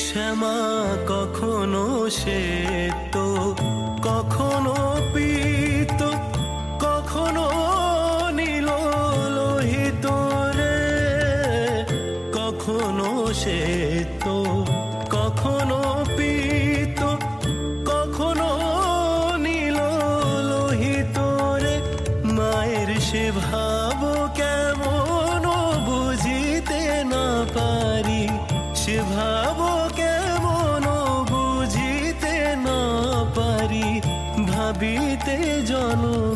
শ্যামা কখনো শ্বেত, কখনো পীত, কখনো নীল লোহিত রে। কখনো শ্বেত, কখনো পীত, কখনো নীল লোহিত রে। মায়ের সে ভাব কেমন বুঝিতে না পারি, সে ভাব কেমন বুঝিতে না পারি। ভাবিতে জনম